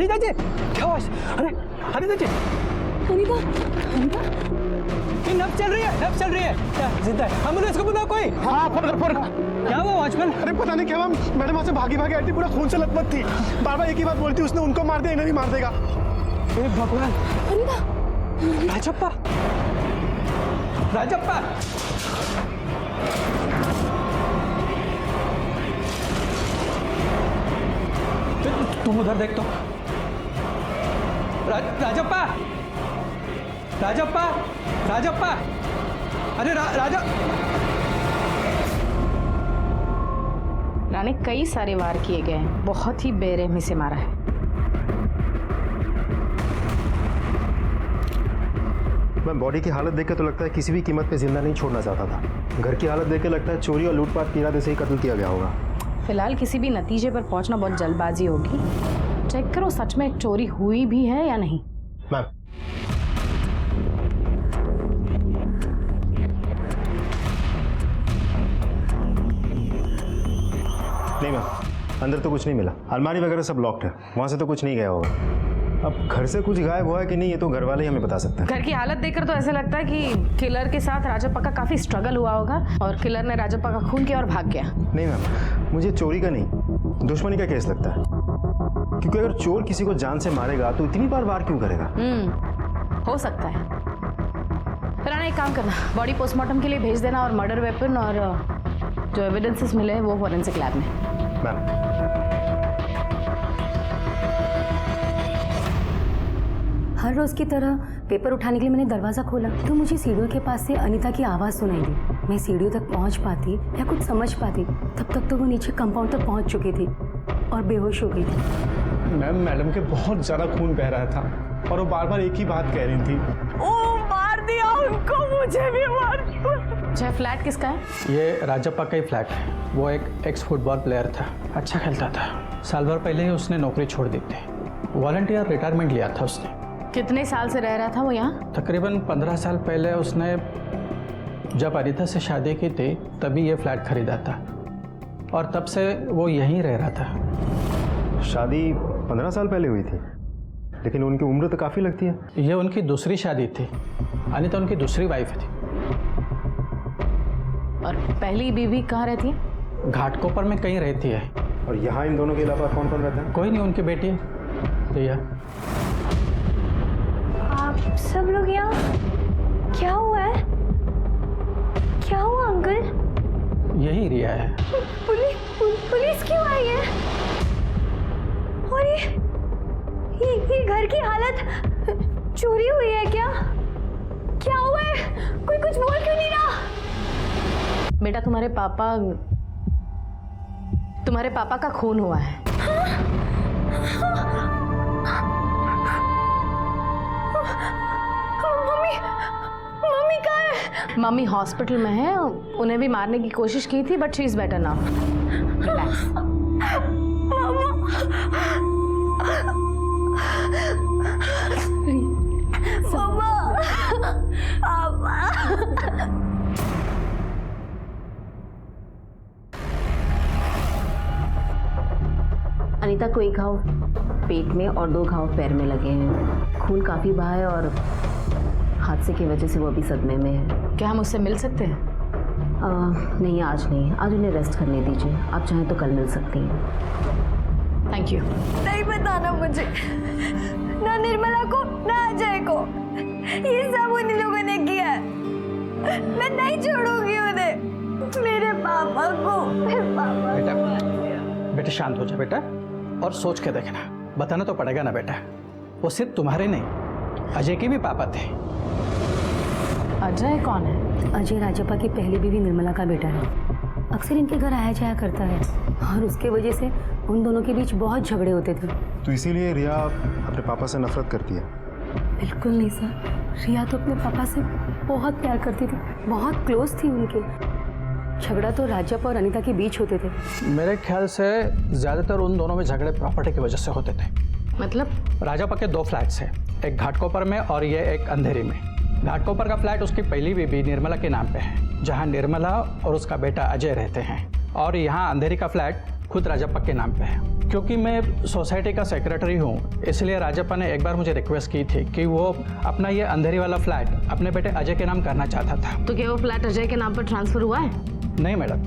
अनिता जी क्या हुआ? अरे अनिता जी, अनिता, अनिता ये नब्ज चल रही है, नब्ज चल रही है, क्या जिंदा है? एम्बुलेंस को बुलाओ कोई। हाँ फोन कर। क्या हुआ वॉचमैन? अरे पता नहीं क्या मैम, मैडम वहाँ से भागी भागी आई थी, पूरा खून से लथपथ थी, बार बार एक ही बात बोलती, उसने उनको मार दिया, इन्हें भी मार देगा। हे भगवान, अनिता राजप्पा, राजप्पा, तुम उधर देख तो। राजप्पा, राजप्पा, राजप्पा, अरे राजा। राणे कई सारे वार किए गए हैं, बहुत ही बेरहमी से मारा है। मैं बॉडी की हालत देख के तो लगता है किसी भी कीमत पे जिंदा नहीं छोड़ना चाहता था। घर की हालत देख के लगता है चोरी और लूटपाट के इरादे से ही कत्ल किया गया होगा। फिलहाल किसी भी नतीजे पर पहुंचना बहुत जल्दबाजी होगी। चेक करो सच में चोरी हुई भी है या नहीं। मैम, नहीं मैम, अंदर तो कुछ नहीं मिला। अलमारी वगैरह सब लॉक्ड है, वहां से तो कुछ नहीं गया होगा। अब घर से कुछ गायब हुआ है कि नहीं ये तो घर वाले ही हमें बता सकते हैं। घर की हालत देखकर तो ऐसा लगता है कि किलर के साथ राजप्पा का काफी स्ट्रगल हुआ होगा और किलर ने राजप्पा का खून किया और भाग गया। नहीं मैम, मुझे चोरी का नहीं, दुश्मनी का केस लगता है। क्योंकि अगर चोर किसी को जान से मारेगा तो इतनी बार वार क्यों करेगा? हो सकता है। राणा एक काम करना, बॉडी पोस्टमार्टम के लिए भेज देना और मर्डर वेपन और जो एविडेंसेस मिले वो फॉरेंसिक लैब में। मैम, हर रोज की तरह पेपर उठाने के लिए मैंने दरवाजा खोला तो मुझे सीढ़ियों के पास से अनीता की आवाज़ सुनाई दी। मैं सीढ़ियों तक पहुंच पाती या कुछ समझ पाती तब तक तो वो नीचे कंपाउंड तक पहुंच चुकी थी और बेहोश हो गई थी। मैम, मैडम के बहुत ज़्यादा खून बह रहा था और वो बार बार एक ही बात कह रही थी। ओ मार दिया उनको, मुझे भी मार दिया। फ्लैट किसका है? ये राजप्पा का ही फ्लैट है। वो एक एक्स फुटबॉल प्लेयर था, अच्छा खेलता था। साल भर पहले ही उसने नौकरी छोड़ दी थी, वॉलंटियर रिटायरमेंट लिया था उसने। कितने साल से रह रहा था वो यहाँ? तकरीबन 15 साल पहले उसने जब अनीता से शादी की थी तभी ये फ्लैट खरीदा था और तब से वो यहीं रह रहा था। शादी 15 साल पहले हुई थी, लेकिन उनकी उम्र तो काफ़ी लगती है। ये उनकी दूसरी शादी थी, अनीता उनकी दूसरी वाइफ थी। और पहली बीवी कहाँ रहती है? घाटकोपर में कहीं रहती है। और यहाँ इन दोनों के अलावा कौन कौन रहता है? कोई नहीं, उनकी बेटी है रिया। आप सब लोग यहाँ क्या हुआ है? क्या हुआ अंकल? यही रिया है। पुलिस क्यों आई है? और ये घर की हालत, चोरी हुई है क्या? क्या हुआ है? कोई कुछ बोल क्यों नहीं रहा? बेटा तुम्हारे पापा का खून हुआ है। मम्मी कहाँ है? मम्मी हॉस्पिटल में है, उन्हें भी मारने की कोशिश की थी but she is better now. Relax. Anita को एक घाव पेट में और 2 घाव पैर में लगे हैं। खून काफ़ी बहा है और हादसे की वजह से वो अभी सदमे में है। क्या हम उससे मिल सकते हैं? नहीं, आज नहीं, आज उन्हें रेस्ट करने दीजिए। आप चाहें तो कल मिल सकती हैं। Thank you. नहीं बताना मुझे, ना निर्मला को ना अजय को, ये सब उन लोगों ने किया है। मैं नहीं छोड़ूंगी उन्हें, मेरे पापा को। बेटा शांत हो जा बेटा और सोच के देखना। बताना तो पड़ेगा ना बेटा, वो सिर्फ तुम्हारे नहीं अजय के भी पापा थे। अजय कौन है? अजय राजप्पा की पहली बीवी निर्मला का बेटा है। अक्सर इनके घर आया जाया करता है और उसके वजह से उन दोनों के बीच बहुत झगड़े होते थे। तो इसीलिए रिया अपने पापा से नफरत करती है? बिल्कुल नहीं सर, रिया तो अपने पापा से बहुत प्यार करती थी, बहुत क्लोज थी उनके। झगड़ा तो राजप्पा और अनीता के बीच होते थे। मेरे ख्याल से ज़्यादातर उन दोनों में झगड़े प्रॉपर्टी की वजह से होते थे। मतलब? राजप्पा के 2 फ्लैट्स हैं, एक घाटकोपर में और ये एक अंधेरी में। घाटकोपर का फ्लैट उसकी पहली बीबी निर्मला के नाम पे है, जहाँ निर्मला और उसका बेटा अजय रहते हैं। और यहाँ अंधेरी का फ्लैट खुद राजप्पा के नाम पे है। क्योंकि मैं सोसाइटी का सेक्रेटरी हूँ, इसलिए राजप्पा ने एक बार मुझे रिक्वेस्ट की थी कि वो अपना ये अंधेरी वाला फ्लैट अपने बेटे अजय के नाम करना चाहता था। तो क्या वो फ्लैट अजय के नाम पर ट्रांसफर हुआ है? नहीं मैडम,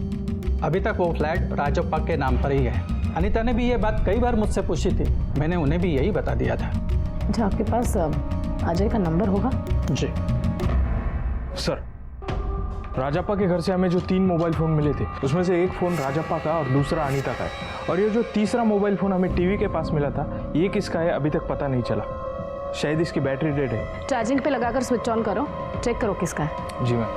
अभी तक वो फ्लैट राजप्पा के नाम पर ही है। अनीता ने भी ये बात कई बार मुझसे पूछी थी, मैंने उन्हें भी यही बता दिया था। अच्छा, आपके पास अजय का नंबर होगा? जी सर, राजप्पा के घर से हमें जो 3 मोबाइल फ़ोन मिले थे, उसमें से एक फ़ोन राजप्पा का और दूसरा अनीता का है। और ये जो तीसरा मोबाइल फ़ोन हमें टीवी के पास मिला था, ये किसका है अभी तक पता नहीं चला। शायद इसकी बैटरी डेड है। चार्जिंग पे लगाकर स्विच ऑन करो, चेक करो किसका है। जी मैम।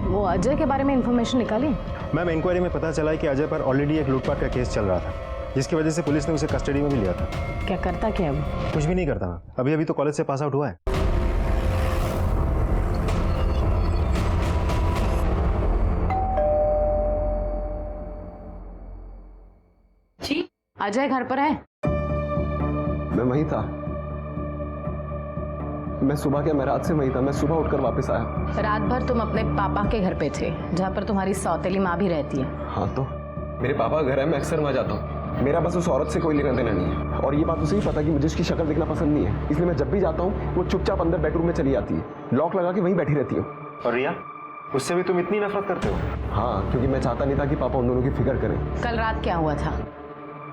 वो अजय के बारे में इंफॉर्मेशन निकाली? मैम, इंक्वायरी में पता चला है कि अजय पर ऑलरेडी एक लूटपाट का केस चल रहा था, जिसकी वजह से पुलिस ने उसे कस्टडी में भी लिया था। क्या करता क्या है वो? कुछ भी नहीं करता मैम, अभी अभी तो कॉलेज से पास आउट हुआ है। जी, अजय घर पर है? मैं वहीं था। मैं सुबह क्या, मैं रात से वहीं था। मैं सुबह उठकर वापस आया। रात भर तुम अपने पापा के घर पे थे, जहाँ पर तुम्हारी सौतेली माँ भी रहती है। हाँ तो मेरे पापा का घर है, मैं अक्सर वहाँ जाता हूँ। मेरा बस उस औरत से कोई लेना देना नहीं है। और ये बात उसे ही पता कि मुझे उसकी शक्ल देखना पसंद नहीं है, इसलिए मैं जब भी जाता हूँ वो चुपचाप अंदर बेडरूम में चली जाती है, लॉक लगा के वहीं बैठी रहती हूँ। और रिया, उससे भी तुम इतनी नफरत करते हो? हाँ, क्योंकि मैं चाहता नहीं था कि पापा उन दोनों की फिक्र करें। कल रात क्या हुआ था?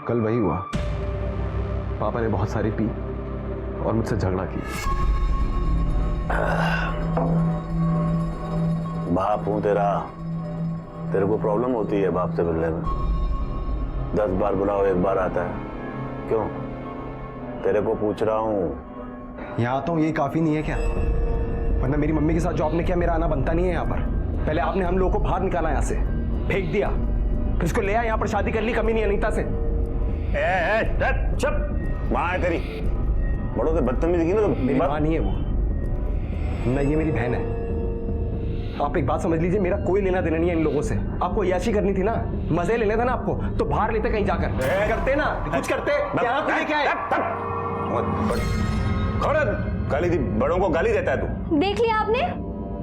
कल वही हुआ, पापा ने बहुत सारी पी और मुझसे झगड़ा किया। बाप हूं तेरा, तेरे को प्रॉब्लम होती है बाप से मिलने में। 10 बार बुलाओ 1 बार आता है, क्यों? तेरे को पूछ रहा हूँ। यहाँ आता हूँ यही काफी नहीं है क्या? वरना मेरी मम्मी के साथ जो आपने किया, मेरा आना बनता नहीं है यहाँ पर। पहले आपने हम लोगों को बाहर निकाला, यहाँ से फेंक दिया, फिर उसको ले आया यहाँ पर, शादी कर ली, कमी नहीं अनीता से। चुप, माँ है तेरी, बड़ों से बदतमीजी की ना तो मेरी माँ नहीं है वो, मैं, ये मेरी बहन है। आप एक बात समझ लीजिए, मेरा कोई लेना देना नहीं है इन लोगों से। आपको याशी करनी थी ना, मजे लेने थे ना आपको, तो बाहर लेते कहीं जाकर करते ना, कुछ करते। यहाँ क्यों लेके आए? गाली दी, बड़ों को गाली देता है तू। देख लिया आपने,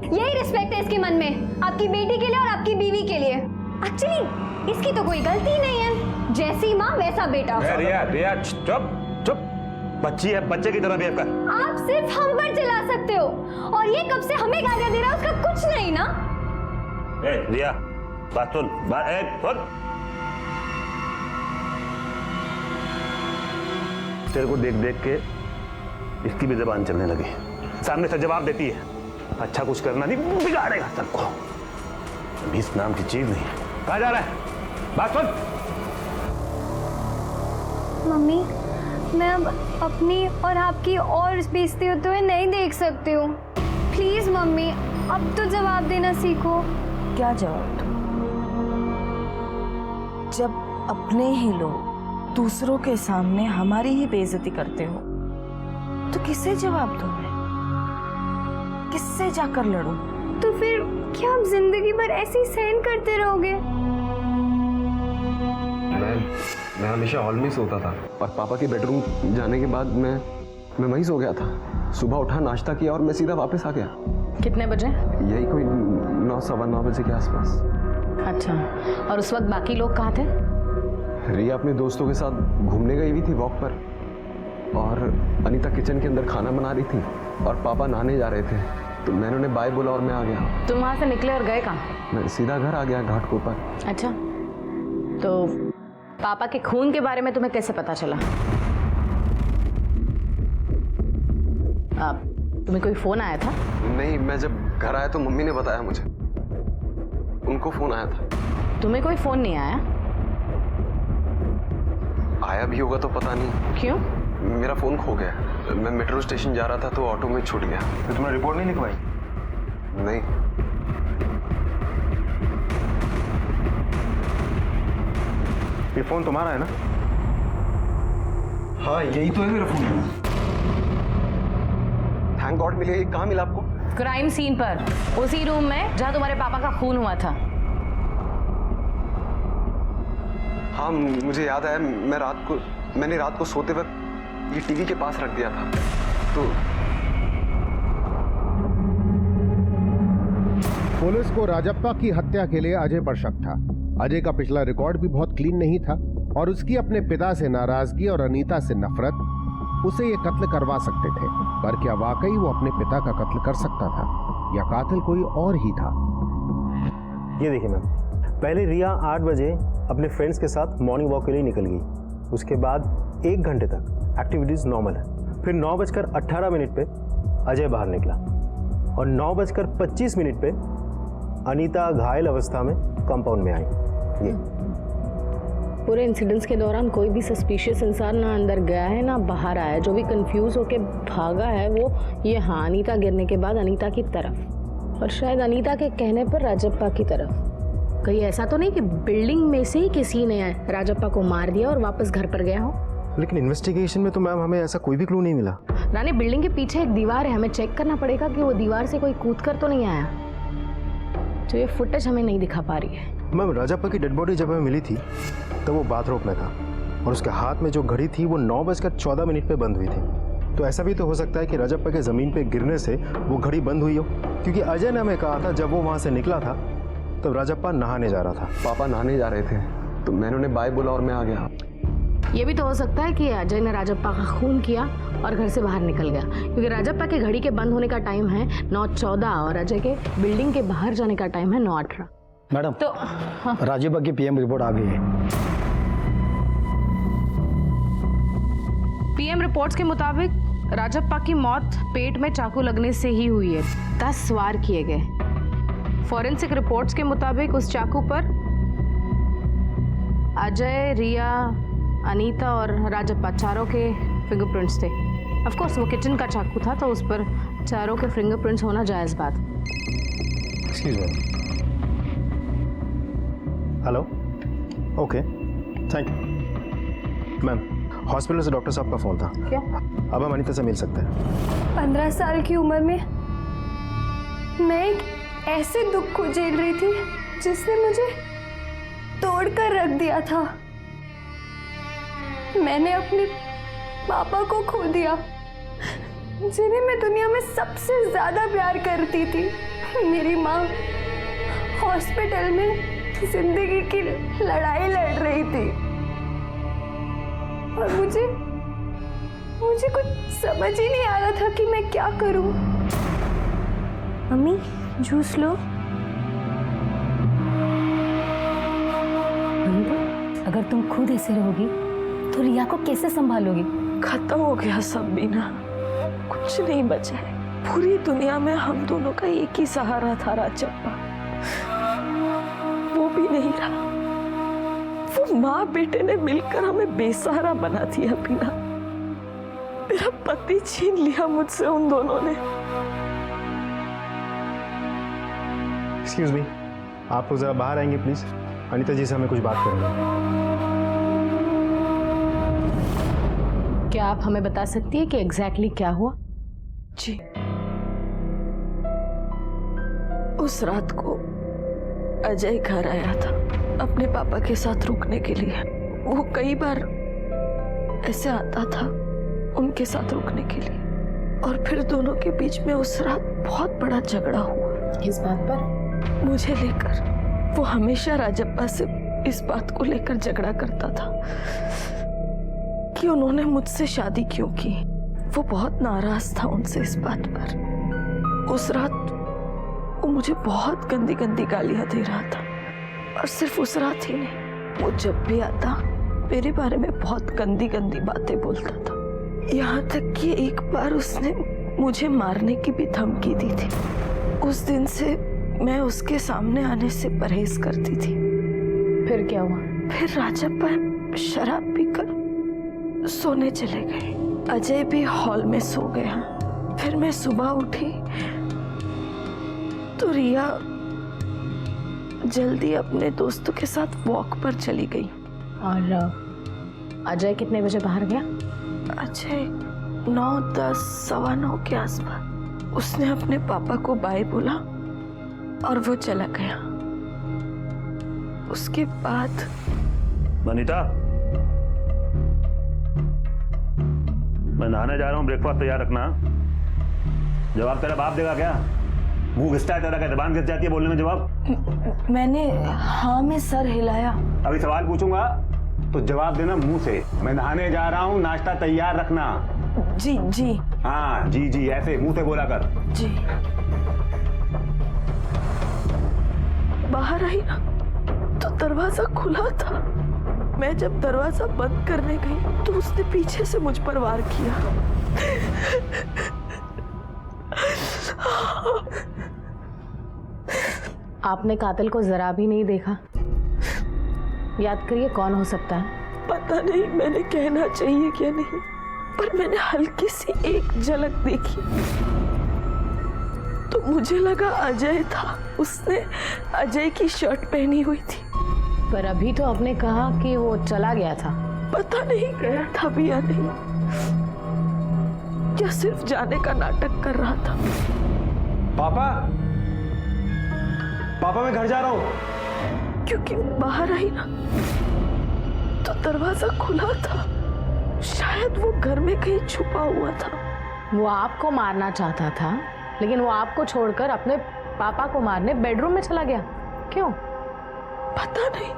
यही रिस्पेक्ट है इसके मन में, आपकी बेटी के लिए और आपकी बीवी के लिए। एक्चुअली इसकी तो कोई गलती नहीं है, जैसी माँ वैसा बेटा। रिया चुप चुप, बच्ची है, बच्चे की तरह बिहेव कर। आप सिर्फ हम पर चिल्ला सकते हो, और ये कब से हमें गालियां दे रहा है, उसका कुछ नहीं ना। रिया बात सुन, सुन। तेरे को देख देख के इसकी भी जबान चलने लगी, सामने से जवाब देती है। अच्छा कुछ करना नहीं, बिगाड़ेगा सबको। इस नाम की चीज नहीं। कहाँ जा रहा है? बात सुन। मम्मी, मैं अब अपनी और आपकी और बेइज्जती होते हुए नहीं देख सकती हूँ। प्लीज मम्मी, अब तो जवाब देना सीखो। क्या जवाब दूं? जब अपने ही लोग दूसरों के सामने हमारी ही बेइज्जती करते हो, तो किससे जवाब दूं मैं? किससे जाकर लड़ूं? तो फिर क्या आप जिंदगी भर ऐसे ही सहन करते रहोगे? मैं हमेशा हॉल में सोता था, और पापा के बेडरूम जाने के बाद मैं वहीं सो गया था। सुबह उठा, नाश्ता किया और मैं सीधा वापस आ गया। कितने बजे? यही कोई 9, सवा 9 बजे के आसपास। अच्छा, और उस वक्त बाकी लोग कहाँ थे? रिया अपने दोस्तों के साथ घूमने गई हुई थी वॉक पर, और अनीता किचन के अंदर खाना बना रही थी, और पापा नहाने जा रहे थे, तो मैंने उन्हें बाय बोला और मैं आ गया। तुम वहाँ से निकले और गए कहाँ? मैं सीधा घर आ गया, घाट पर। अच्छा, तो पापा के खून के बारे में तुम्हें कैसे पता चला? तुम्हें कोई फोन आया था? नहीं, मैं जब घर आया तो मम्मी ने बताया मुझे, उनको फोन आया था। तुम्हें कोई फोन नहीं आया? आया भी होगा तो पता नहीं। क्यों? मेरा फोन खो गया, मैं मेट्रो स्टेशन जा रहा था तो ऑटो में छूट गया। तो तुमने रिपोर्ट नहीं लिखवाई? नहीं। ये फोन तुम्हारा है ना? हाँ, यही तो है मेरा फोन। थैंक गॉड मिले। ये कहाँ मिला आपको? क्राइम सीन पर, उसी रूम में जहाँ तुम्हारे पापा का खून हुआ था। हाँ, मुझे याद आया, मैंने रात को सोते वक्त ये टीवी के पास रख दिया था, तो पुलिस को राजप्पा की हत्या के लिए अजय पर शक था। अजय का पिछला रिकॉर्ड भी बहुत क्लीन नहीं था और उसकी अपने पिता से नाराजगी और अनीता से नफरत उसे ये कत्ल करवा सकते थे। पर क्या वाकई वो अपने पिता का कत्ल कर सकता था या कातिल कोई और ही था? ये देखिए मैम, पहले रिया 8 बजे अपने फ्रेंड्स के साथ मॉर्निंग वॉक के लिए निकल गई। उसके बाद 1 घंटे तक एक्टिविटीज़ नॉर्मल है। फिर 9:18 पे अजय बाहर निकला और 9:25 पे अनीता घायल अवस्था में कंपाउंड में आई। ये पूरे इंसिडेंट्स के दौरान कोई भी सस्पिशियस इंसान ना अंदर गया है ना बाहर आया है। जो भी कंफ्यूज होके भागा है वो ये हाँ अनीता गिरने के बाद अनीता की तरफ, और शायद अनीता के कहने पर राजप्पा की तरफ। कहीं ऐसा तो नहीं कि बिल्डिंग में से ही किसी ने राजप्पा को मार दिया और वापस घर पर गया हो? लेकिन इन्वेस्टिगेशन में तो मैम हमें ऐसा कोई भी क्लू नहीं मिला। रानी, बिल्डिंग के पीछे एक दीवार है, हमें चेक करना पड़ेगा कि वो दीवार से कोई कूद कर तो नहीं आया। तो ये फुटेज हमें नहीं दिखा पा रही है। मैम राजप्पा की डेड बॉडी जब हमें मिली थी तो वो बाथरूम में था और उसके हाथ में जो घड़ी थी वो 9:14 पे बंद हुई थी। तो ऐसा भी तो हो सकता है कि राजप्पा के ज़मीन पे गिरने से वो घड़ी बंद हुई हो, क्योंकि अजय ने हमें कहा था जब वो वहाँ से निकला था तब राजप्पा नहाने जा रहा था। पापा नहाने जा रहे थे तो मैंने उन्हें बाय बोला और मैं आ गया। ये भी तो हो सकता है कि अजय ने राजप्पा का खून किया और घर से बाहर निकल गया, क्योंकि राजप्पा के घड़ी के बंद होने का टाइम है 9:14 और अजय के बिल्डिंग के बाहर जाने का टाइम है 9:18। मैडम तो राजप्पा की पीएम रिपोर्ट आ गई है। पीएम रिपोर्ट्स के मुताबिक राजप्पा की मौत पेट में चाकू लगने से ही हुई है। 10 वार किए गए। फॉरेंसिक रिपोर्ट्स के मुताबिक उस चाकू पर अजय, रिया, अनीता और राजप्पा चारों के फिंगरप्रिंट्स थे। ऑफ कोर्स वो किचन का चाकू था तो उस पर चारों के फिंगरप्रिंट्स होना जायज़ बात। Excuse me. Hello, okay, thank you. Ma'am hospital से डॉक्टर साहब का फ़ोन था। क्या? अब हम अनीता से मिल सकते हैं। 15 साल की उम्र में मैं एक ऐसे दुख को झेल रही थी जिसने मुझे तोड़कर रख दिया था। मैंने अपने पापा को खो दिया, जिन्हें मैं दुनिया में सबसे ज्यादा प्यार करती थी। मेरी माँ हॉस्पिटल में जिंदगी की लड़ाई लड़ रही थी और मुझे कुछ समझ ही नहीं आ रहा था कि मैं क्या करूं। मम्मी जूस लो। अगर तुम खुद ऐसे रहोगी तो रिया को कैसे संभालोगी? खत्म हो गया सब बीना, कुछ नहीं बचा है। पूरी दुनिया में हम दोनों का एक ही सहारा था राजप्पा, वो भी नहीं रहा। वो माँ बेटे ने मिलकर हमें बेसहारा बना दिया बीना। मेरा पति छीन लिया मुझसे उन दोनों ने। एक्सक्यूज मी, आप लोग ज़रा बाहर आएंगे प्लीज़। अनीता जी से हमें कुछ बात करनी है। क्या आप हमें बता सकती है कि एग्जैक्टली क्या हुआ? जी, उस रात को अजय घर आया था अपने पापा के साथ रुकने के लिए। वो कई बार ऐसे आता था उनके साथ रुकने के लिए, और फिर दोनों के बीच में उस रात बहुत बड़ा झगड़ा हुआ। किस बात पर? मुझे लेकर। वो हमेशा राजप्पा से इस बात को लेकर झगड़ा करता था कि उन्होंने मुझसे शादी क्यों की। वो बहुत नाराज था उनसे इस बात पर। उस रात वो मुझे बहुत गंदी गंदी गालियां दे रहा था, और सिर्फ उस रात ही नहीं, वो जब भी आता मेरे बारे में बहुत गंदी गंदी बातें बोलता था। यहाँ तक कि एक बार उसने मुझे मारने की भी धमकी दी थी। उस दिन से मैं उसके सामने आने से परहेज करती थी। फिर क्या हुआ? फिर राजप्पा शराब पीकर सोने चले गए। अजय भी हॉल में सो गया। फिर मैं सुबह उठी तो रिया जल्दी अपने दोस्तों के साथ वॉक पर चली गई। और अजय कितने बजे बाहर गया? अजय 9, 10, 9:15 के आसपास। उसने अपने पापा को बाय बोला और वो चला गया। उसके बाद अनीता, मैं नहाने जा रहा हूँ, ब्रेकफास्ट तैयार रखना। जवाब तेरा बाप देगा क्या? मुंह घिसता है तेरा, का जबान घिस जाती है बोलने में जवाब। मैंने हाँ में सर हिलाया। अभी सवाल पूछूंगा तो जवाब देना मुंह से। मैं नहाने जा रहा हूँ, नाश्ता तैयार रखना। जी जी। हाँ जी जी ऐसे मुंह से बोला कर। जी। बाहर आई ना तो दरवाजा खुला था। मैं जब दरवाजा बंद करने गई तो उसने पीछे से मुझ पर वार किया। आपने कातिल को जरा भी नहीं देखा? याद करिए कौन हो सकता है। पता नहीं मैंने कहना चाहिए क्या नहीं, पर मैंने हल्की सी एक झलक देखी तो मुझे लगा अजय था। उसने अजय की शर्ट पहनी हुई थी। पर अभी तो आपने कहा कि वो चला गया था। पता नहीं गया था भी या नहीं, या सिर्फ जाने का नाटक कर रहा था। पापा पापा मैं घर जा रहा हूं। क्योंकि बाहर आई ना तो दरवाजा खुला था। शायद वो घर में कहीं छुपा हुआ था। वो आपको मारना चाहता था, लेकिन वो आपको छोड़कर अपने पापा को मारने बेडरूम में चला गया। क्यों? पता नहीं,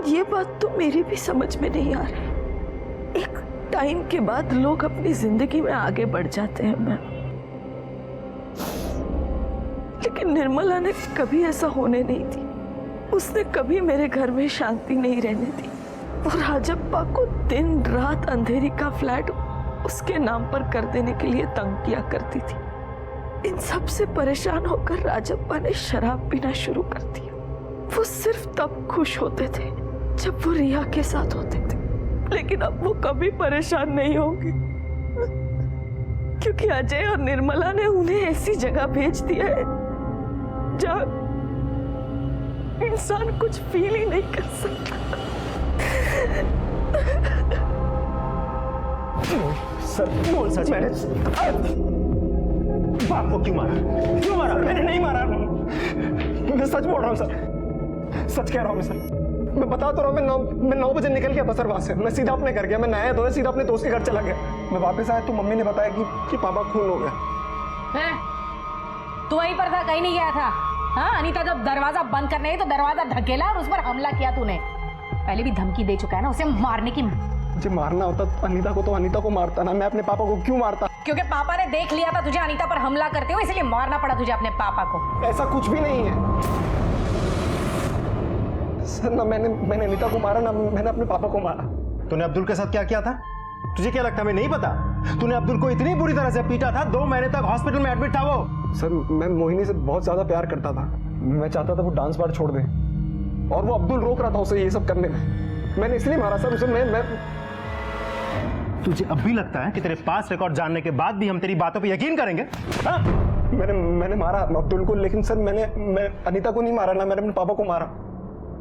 ये बात तो मेरी भी समझ में नहीं आ रही। एक टाइम के बाद लोग अपनी जिंदगी में आगे बढ़ जाते हैं मैम, लेकिन निर्मला ने कभी ऐसा होने नहीं दी। उसने कभी मेरे घर में शांति नहीं रहने दी। और राजप्पा को दिन रात अंधेरी का फ्लैट उसके नाम पर कर देने के लिए तंग किया करती थी। इन सब से परेशान होकर राजप्पा ने शराब पीना शुरू कर दिया। वो सिर्फ तब खुश होते थे जब वो रिया के साथ होते थे, लेकिन अब वो कभी परेशान नहीं होंगे क्योंकि अजय और निर्मला ने उन्हें ऐसी जगह भेज दिया है जहां इंसान कुछ फील ही नहीं कर सकता। सर बोल सच मैंने बाप को क्यों मारा? क्यों मारा? मैंने नहीं मारा। मैं सच बोल रहा हूँ सर, सच कह रहा हूँ मैं सर। मैं बता तो रहा हूँ, मैं 9 बजे निकल गया बसर वहां से। मैं सीधा अपने घर गया। मैं नहाया धोया सीधा अपने दोस्त के घर चला गया। मैं वापस आया तो मम्मी ने बताया कि पापा खून हो गया। तू वहीं पर था, कहीं नहीं गया था? हाँ, अनीता जब दरवाजा बंद करने गई तो दरवाजा धकेला और उस पर हमला किया तूने। पहले भी धमकी दे चुका है ना उसे मारने की। मुझे मारना होता तो अनीता को मारता ना। मैं अपने पापा को क्यों मारता? क्योंकि पापा ने देख लिया था तुझे अनीता पर हमला करते हुए, इसलिए मारना पड़ा तुझे अपने पापा को। ऐसा कुछ भी नहीं है सर। ना मैंने अनीता को मारा, ना मैंने अपने पापा को मारा। तूने अब्दुल के साथ क्या किया था? तुझे क्या लगता है मैं नहीं पता? तूने अब्दुल को इतनी बुरी तरह से पीटा था, 2 महीने तक हॉस्पिटल में एडमिट था वो। सर मैं मोहिनी से बहुत ज्यादा प्यार करता था। मैं चाहता था वो डांस बार छोड़ दे, और वो अब्दुल रोक रहा था उसे ये सब करने में। मैंने इसलिए मारा सर उसे। मैं तुझे अब भी लगता है कि तेरे पास रिकॉर्ड जानने के बाद भी हम तेरी बातों पे यकीन करेंगे? हाँ? मैंने मारा अब्दुल को, लेकिन सर मैं अनीता को नहीं मारा, ना मैंने अपने पापा को मारा।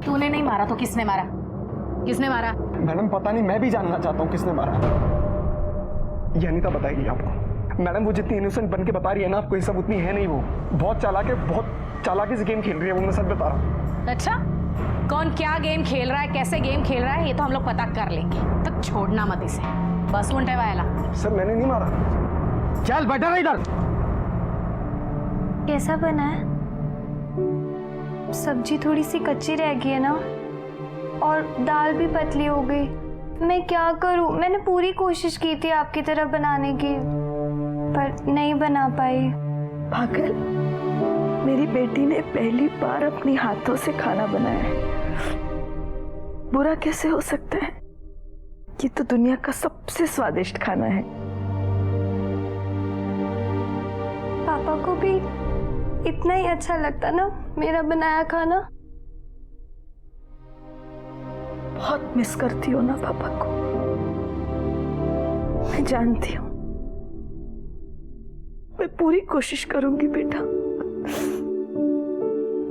तूने नहीं मारा तो किसने मारा? किसने मारा? मैडम पता नहीं, मैं भी जानना चाहता हूँ किसने मारा। ये अनीता बताएगी आपको। मैडम वो जितनी इनोसेंट बन के बता रही है ना आपको, ये सब उतनी है नहीं। वो बहुत चालाकी से गेम खेल रही है, वो मैं सच बता रहा हूँ। अच्छा, कौन क्या गेम खेल रहा है, कैसे गेम खेल रहा है, ये तो हम लोग पता कर लेंगे। तक छोड़ना मत इसे। बस उल्टे वाला। सर मैंने नहीं मारा। चल बैठा इधर। कैसा बना है? सब्जी थोड़ी सी कच्ची रह गई है ना, और दाल भी पतली हो गई। मैं क्या करूं? मैंने पूरी कोशिश की थी आपकी तरह बनाने की, पर नहीं बना पाई। पागल, मेरी बेटी ने पहली बार अपने हाथों से खाना बनाया है। बुरा कैसे हो सकता है? ये तो दुनिया का सबसे स्वादिष्ट खाना है। पापा को भी इतना ही अच्छा लगता ना मेरा बनाया खाना। बहुत मिस करती हो ना पापा को, मैं जानती हूँ। मैं पूरी कोशिश करूंगी बेटा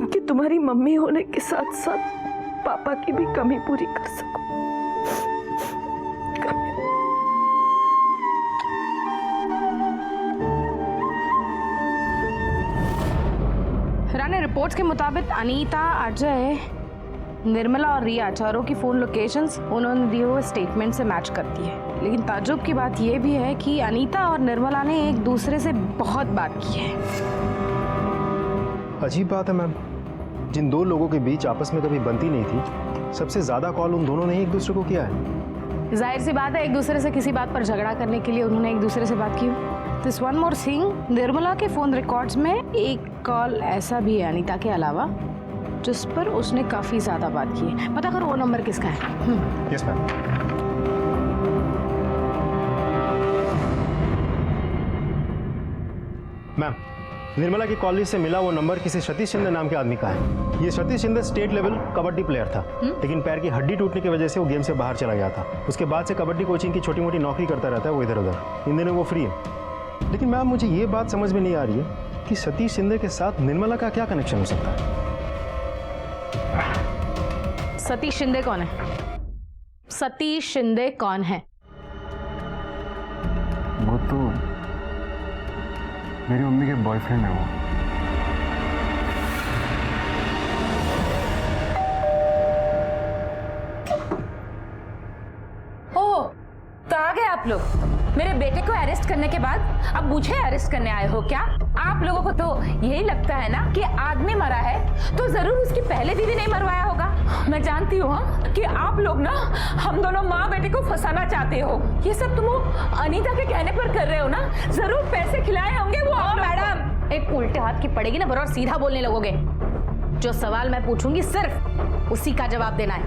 कि तुम्हारी मम्मी होने के साथ साथ पापा की भी कमी पूरी कर सकूं। रानी, रिपोर्ट्स के मुताबिक अनीता, अजय, निर्मला और रिया चारों की फोन लोकेशंस उन्होंने दिए हुए स्टेटमेंट से मैच करती है। लेकिन ताज्जुब की बात यह भी है कि अनीता और निर्मला ने एक दूसरे से बहुत बात की है। अजीब बात है मैम, जिन दो लोगों के बीच आपस में कभी बनती नहीं थी, सबसे ज्यादा कॉल उन दोनों ने ही एक दूसरे को किया है। जाहिर सी बात है, एक दूसरे से किसी बात पर झगड़ा करने के लिए उन्होंने एक दूसरे से बात की। This one more thing, Nirmala के फोन रिकॉर्ड्स में एक कॉल ऐसा भी है अनीता के अलावा जिस पर उसने काफी ज्यादा बात की है। पता करो वो नंबर किसका है। Yes ma'am. मैम, निर्मला की कॉल लिस्ट से मिला वो नंबर किसी सतीश शिंदे नाम के आदमी का है। ये Satish Shinde state level kabaddi player था, लेकिन पैर की हड्डी टूटने की वजह से वो गेम से बाहर चला गया था। उसके बाद से कबड्डी कोचिंग की छोटी मोटी नौकरी करता रहता है वो इधर उधर। इन दिनों वो फ्री है। लेकिन मैम मुझे ये बात समझ में नहीं आ रही है कि सतीश शिंदे के साथ निर्मला का क्या कनेक्शन हो सकता है। सतीश शिंदे कौन है? सतीश शिंदे कौन है? वो तो मेरी मम्मी के बॉयफ्रेंड है वो। ओह, तो आ गए आप लोग। मेरे बेटे को अरेस्ट करने के बाद अब मुझे अरेस्ट करने आए हो क्या? आप लोगों को तो यही लगता है ना कि आदमी मरा है तो जरूर उसकी पहले बीवी नहीं मरवाया होगा। मैं जानती हूँ कि आप लोग ना हम दोनों माँ बेटे को फंसाना चाहते हो। ये सब तुम अनीता के कहने पर कर रहे हो ना? जरूर पैसे खिलाए होंगे वो। मैडम, एक उल्टे हाथ की पड़ेगी ना, बराबर सीधा बोलने लगोगे। जो सवाल मैं पूछूंगी सिर्फ उसी का जवाब देना है।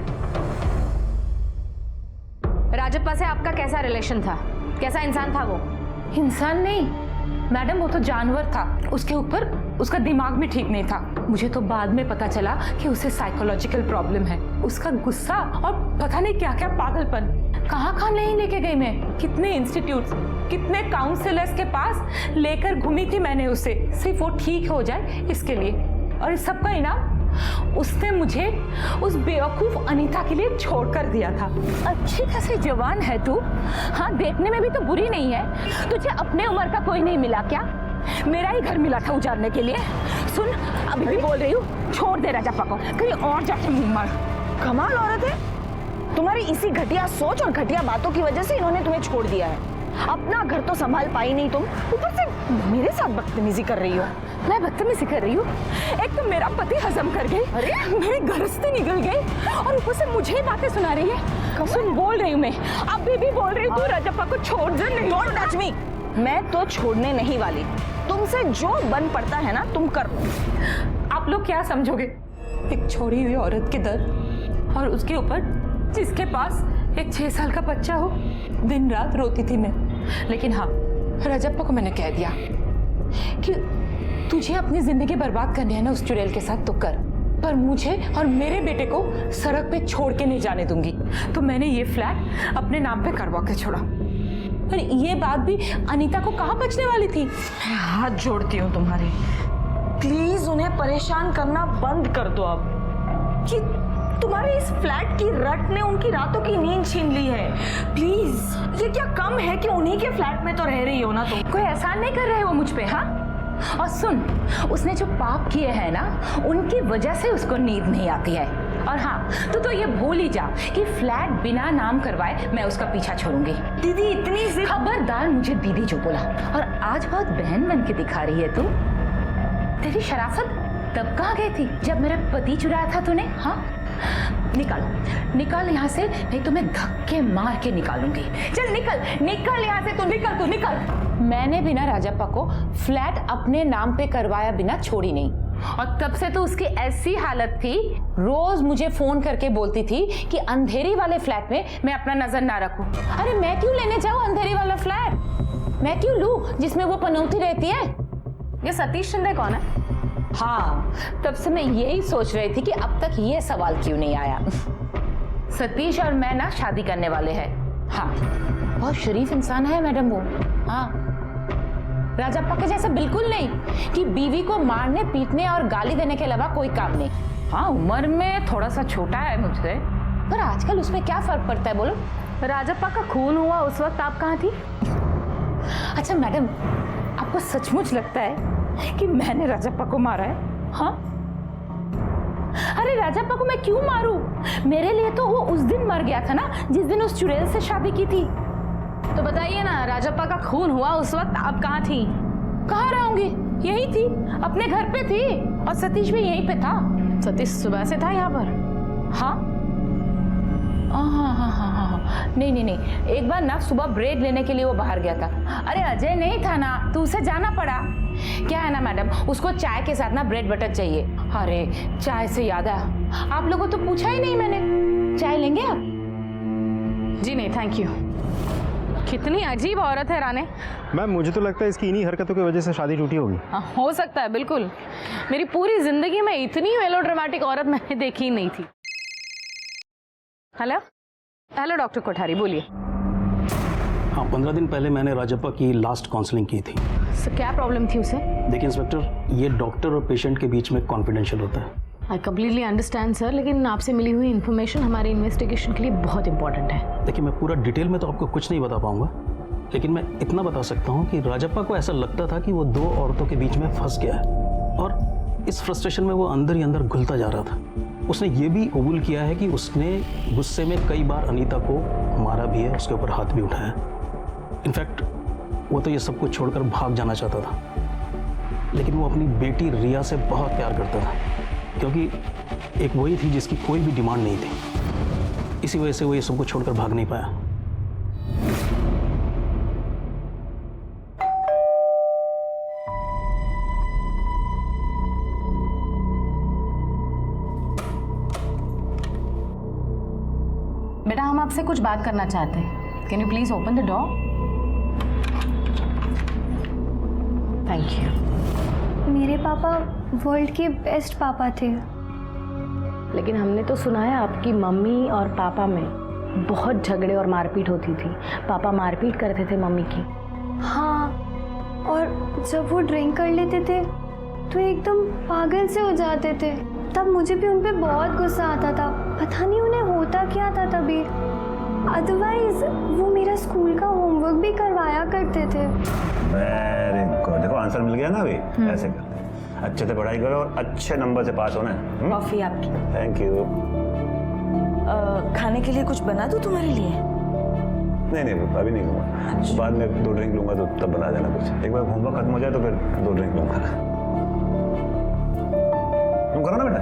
राजप्पा से आपका कैसा रिलेशन था? कैसा इंसान था वो? इंसान नहीं मैडम, वो तो जानवर था। उसके ऊपर उसका दिमाग भी ठीक नहीं था। मुझे तो बाद में पता चला कि उसे साइकोलॉजिकल प्रॉब्लम है। उसका गुस्सा और पता नहीं क्या क्या पागलपन कहाँ नहीं लेके गई मैं। कितने इंस्टीट्यूट्स, कितने काउंसलर्स के पास लेकर घूमी थी मैंने उसे, सिर्फ वो ठीक हो जाए इसके लिए। और इस सब का इनाम उसने मुझे उस बेवकूफ अनीता के लिए छोड़कर दिया था। अच्छी खासी जवान है तू, हाँ देखने में भी तो बुरी नहीं है। तुझे अपने उम्र का कोई नहीं मिला क्या? मेरा ही घर मिला था उजाड़ने के लिए। सुन, अभी भी बोल रही हूँ, छोड़ दे राजप्पा को, कहीं और जाके मुंह मार। कमाल औरत है तुम्हारी, इसी घटिया सोच और घटिया बातों की वजह से इन्होंने तुम्हें छोड़ दिया है। अपना घर तो संभाल पाई नहीं तुम, ऊपर से मेरे साथ बदतमीजी कर रही हो। मैं बदतमीजी कर रही हूँ? एक तो मेरा पति हजम कर गई, अरे मेरी गृहस्थी निकल गई, और ऊपर से मुझे ही बातें सुना रही है। सुन, बोल रही हूँ मैं, अभी भी बोल रही हूँ, तू राजप्पा को छोड़ दे। नहीं, डोंट टच मी। मैं तो छोड़ने नहीं वाली। तुमसे जो बन पड़ता है ना तुम कर लो। आप लोग क्या समझोगे? एक छोड़ी हुई औरत के दर्द, और उसके ऊपर जिसके पास एक 6 साल का बच्चा हो। दिन रात रोती थी मैं, लेकिन हाँ, राजप्पा को मैंने कह दिया कि तुझे अपनी जिंदगी बर्बाद करनी है ना उस चुड़ैल के साथ तो कर, पर मुझे और मेरे बेटे को सड़क पे छोड़ के नहीं जाने दूंगी। तो मैंने ये फ्लैट अपने नाम पे करवा के छोड़ा। पर ये बात भी अनीता को कहाँ बचने वाली थी? हाथ जोड़ती हूँ तुम्हारे, प्लीज उन्हें परेशान करना बंद कर दो अब। कि तुम्हारे इस फ्लैट की रट ने उनकी रातों की नींद छीन ली है। प्लीज, ये क्या कम है कि उन्हीं के फ्लैट में तो रह रही हो ना तुम? कोई एहसान नहीं कर रहे हो मुझ पे? हाँ, और सुन, उसने जो पाप किए हैं ना, उनकी वजह से उसको नींद नहीं आती है। और हाँ, तो ये भूल ही जा कि फ्लैट बिना नाम करवाए मैं उसका पीछा छोड़ूंगी। दीदी इतनी जिद। खबरदार मुझे दीदी जो बोला। और आज बहुत बहन बन के दिखा रही है तू। तेरी शराफत तब कहाँ गई थी जब मेरा पति चुराया था तूने? हाँ, निकल यहाँ से, नहीं तो मैं धक्के मार के निकालूंगी। चल निकल यहाँ से, तू निकल। मैंने बिना राजप्पा को फ्लैट अपने नाम पे करवाया बिना छोड़ी नहीं। और तब से तो उसकी ऐसी हालत थी, रोज मुझे फोन करके बोलती थी कि अंधेरी वाले फ्लैट में मैं अपना नजर ना रखूं। अरे मैं क्यों लेने जाऊं अंधेरी वाला फ्लैट? मैं क्यों लूं जिसमें वो पनौती रहती है? ये सतीश शिंदे कौन है? हाँ, तब से मैं यही सोच रही थी कि अब तक ये सवाल क्यों नहीं आया। सतीश और मैं ना शादी करने वाले हैं। हाँ, बहुत शरीफ इंसान है मैडम वो। हाँ, राजप्पा के जैसा बिल्कुल नहीं कि बीवी को मारने पीटने और गाली देने के अलावा कोई काम नहीं। हाँ, उम्र में थोड़ा सा छोटा है मुझसे, पर आजकल उसमें क्या फर्क पड़ता है बोलो? राजप्पा का खून हुआ उस वक्त आप कहाँ थी? अच्छा मैडम, आपको सचमुच लगता है कि मैंने राजप्पा को मारा है? हाँ, अरे राजप्पा को मैं क्यों मारूं? मेरे लिए तो वो उस दिन मर गया था ना जिस दिन उस चुड़ैल से शादी की थी। तो बताइए ना, राजप्पा का खून हुआ उस वक्त आप कहाँ थी? कहाँ रहूंगी, यही थी, अपने घर पे थी, और सतीश भी यहीं पे था। सतीश सुबह से था यहाँ पर? हाँ हाँ, नहीं, एक बार ना सुबह ब्रेड लेने के लिए वो बाहर गया था। अरे अजय नहीं था ना, तो उसे जाना पड़ा। क्या है ना मैडम, उसको चाय के साथ ना ब्रेड बटर चाहिए। अरे चाय से याद आया, आप लोगों तो पूछा ही नहीं मैंने, चाय लेंगे आप? जी नहीं थैंक यू। कितनी अजीब औरत है राने। मैम मुझे तो लगता है इसकी इन्हीं हरकतों की वजह से शादी टूटी होगी। हो सकता है, बिल्कुल। मेरी पूरी जिंदगी में इतनी मेलोड्रामेटिक औरत मैंने देखी ही नहीं थी। हेलो डॉक्टर कोठारी, बोलिए। हाँ, 15 दिन पहले मैंने राजप्पा की लास्ट काउंसलिंग की थी। सर क्या प्रॉब्लम थी उसे? देखिए इंस्पेक्टर, ये डॉक्टर और पेशेंट के बीच में कॉन्फिडेंशियल होता है। आई कम्प्लीटली अंडरस्टैंड सर, लेकिन आपसे मिली हुई इन्फॉर्मेशन हमारे इन्वेस्टिगेशन के लिए बहुत इंपॉर्टेंट है। देखिए मैं पूरा डिटेल में तो आपको कुछ नहीं बता पाऊंगा, लेकिन मैं इतना बता सकता हूँ कि राजप्पा को ऐसा लगता था कि वो 2 औरतों के बीच में फंस गया है, और इस फ्रस्ट्रेशन में वो अंदर ही अंदर घुलता जा रहा था। उसने ये भी कबूल किया है कि उसने गुस्से में कई बार अनीता को मारा भी है, उसके ऊपर हाथ भी उठाया। इनफैक्ट वो तो ये सब कुछ छोड़कर भाग जाना चाहता था, लेकिन वो अपनी बेटी रिया से बहुत प्यार करता था, क्योंकि एक वही थी जिसकी कोई भी डिमांड नहीं थी। इसी वजह से वो ये सब कुछ छोड़कर भाग नहीं पाया। बेटा हम आपसे कुछ बात करना चाहते हैं। Can you please open the door? Thank you. मेरे पापा वर्ल्ड के बेस्ट पापा थे, लेकिन हमने तो सुना है आपकी मम्मी और पापा में बहुत झगड़े और मारपीट होती थी। पापा मारपीट करते थे मम्मी की। हाँ, और जब वो ड्रिंक कर लेते थे तो एकदम पागल से हो जाते थे। तब मुझे भी उन पे बहुत गुस्सा आता था, पता नहीं उन्हें होता क्या था तभी। अदरवाइज वो मेरा स्कूल का होमवर्क भी करवाया करते थे। वेरी गुड, देखो आंसर मिल गया ना अभी। ऐसे करते हैं, अच्छे से पढ़ाई करो और अच्छे नंबर से पास होना है। कॉफी आपकी। Thank you. खाने के लिए कुछ बना दूं तुम्हारे लिए? नहीं अभी नहीं लूँगा, बाद में 2 ड्रिंक लूँगा तो तब बना देना कुछ। एक बार होमवर्क खत्म हो जाए तो फिर 2 ड्रिंक लूँगा। तुम करो ना बेटा।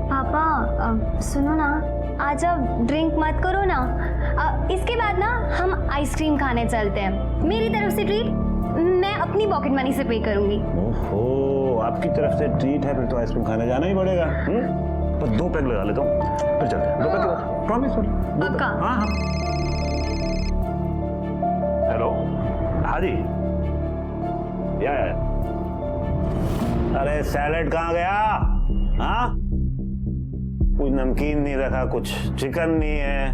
पापा सुनो ना, आज अब ड्रिंक मत करो ना। इसके बाद ना हम आइसक्रीम खाने चलते हैं। मेरी तरफ से ट्रीट मैं अपनी पॉकेट मनी से पे करूंगी। ओहो, आपकी तरफ से ट्रीट है, फिर तो आइसक्रीम खाने जाना ही पड़ेगा। पर 2 पैक लगा लेता हूँ, फिर चलते हैं। 2 पैक प्रॉमिस? पक्का? हाँ। हेलो, हाँ जी। या अरे सैलेड कहाँ गया? हाँ, कुछ नमकीन नहीं रखा, कुछ चिकन नहीं है।